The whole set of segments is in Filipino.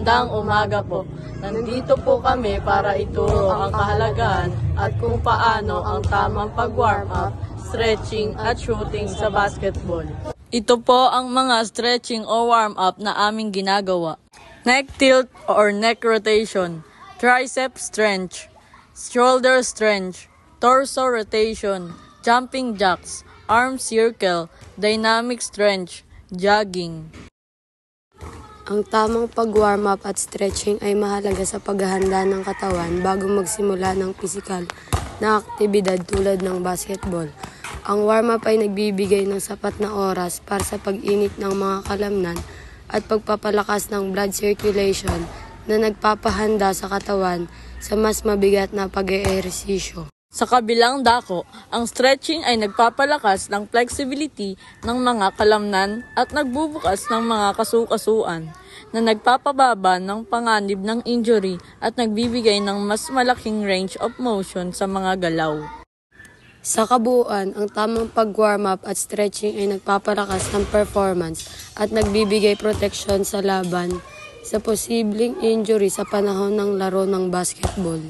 Magandang umaga po. Nandito po kami para ituro ang kahalagahan at kung paano ang tamang pag-warm up, stretching at shooting sa basketball. Ito po ang mga stretching o warm up na aming ginagawa. Neck tilt or neck rotation, tricep stretch, shoulder stretch, torso rotation, jumping jacks, arm circle, dynamic stretch, jogging. Ang tamang pag-warm up at stretching ay mahalaga sa paghahanda ng katawan bago magsimula ng pisikal na aktibidad tulad ng basketball. Ang warm-up ay nagbibigay ng sapat na oras para sa pag-init ng mga kalamnan at pagpapalakas ng blood circulation na nagpapahanda sa katawan sa mas mabigat na pag-eehersisyo. Sa kabilang dako, ang stretching ay nagpapalakas ng flexibility ng mga kalamnan at nagbubukas ng mga kasukasuan na nagpapababa ng panganib ng injury at nagbibigay ng mas malaking range of motion sa mga galaw. Sa kabuuan, ang tamang pag-warm up at stretching ay nagpapalakas ng performance at nagbibigay proteksyon sa laban sa posibleng injury sa panahon ng laro ng basketball.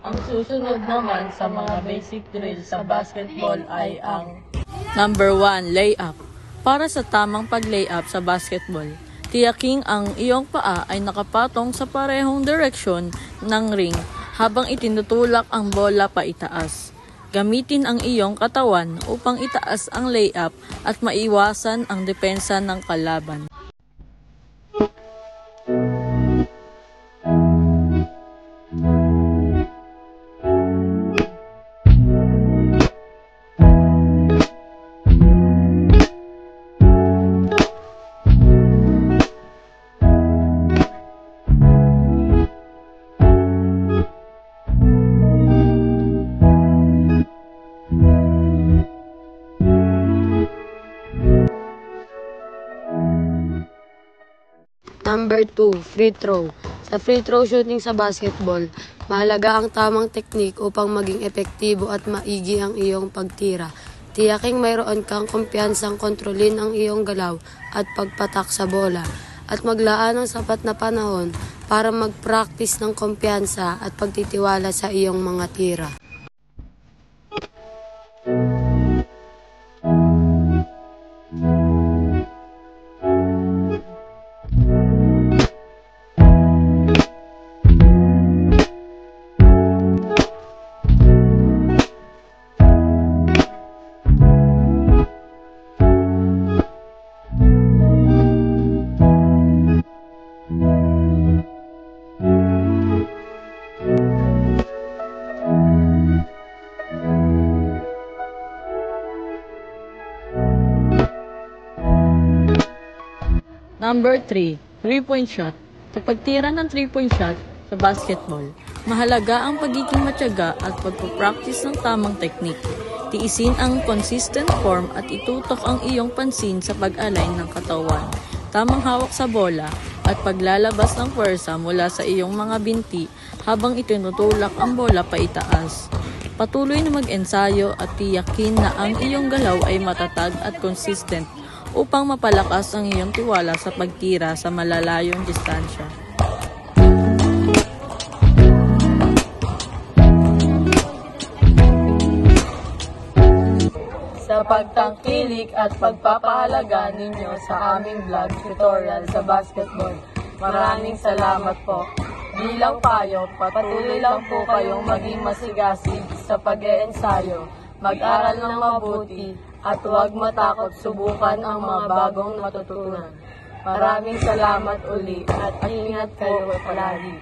Ang susunod naman sa mga basic drill sa basketball ay ang Number 1, layup. Para sa tamang pag-layup sa basketball, tiyaking ang iyong paa ay nakapatong sa parehong direksyon ng ring habang itinutulak ang bola paitaas. Gamitin ang iyong katawan upang itaas ang layup at maiwasan ang depensa ng kalaban. Number 2, free throw. Sa free throw shooting sa basketball, mahalaga ang tamang teknik upang maging epektibo at maigi ang iyong pagtira. Tiyaking mayroon kang kumpiyansang kontrolin ang iyong galaw at pagpatak sa bola at maglaan ng sapat na panahon para mag-practice ng kumpiyansa at pagtitiwala sa iyong mga tira. Number 3, 3-point shot. Sa pagtira ng 3-point shot sa basketball, mahalaga ang pagiging matyaga at pagpapractice ng tamang teknik. Tiisin ang consistent form at itutok ang iyong pansin sa pag-align ng katawan. Tamang hawak sa bola at paglalabas ng pwersa mula sa iyong mga binti habang itinutulak ang bola paitaas. Patuloy na mag-ensayo at tiyakin na ang iyong galaw ay matatag at consistent upang mapalakas ang iyong tiwala sa pagtira sa malalayong distansya. sa pagtangkilik at pagpapahalaga ninyo sa aming vlog tutorial sa basketball. Maraming salamat po. Bilang payo, patuloy lang po kayong maging masigasig sa pag-eensayo. Mag-aral ng mabuti at huwag matakot subukan ang mga bagong matutunan. Maraming salamat uli at ingat kayo palagi.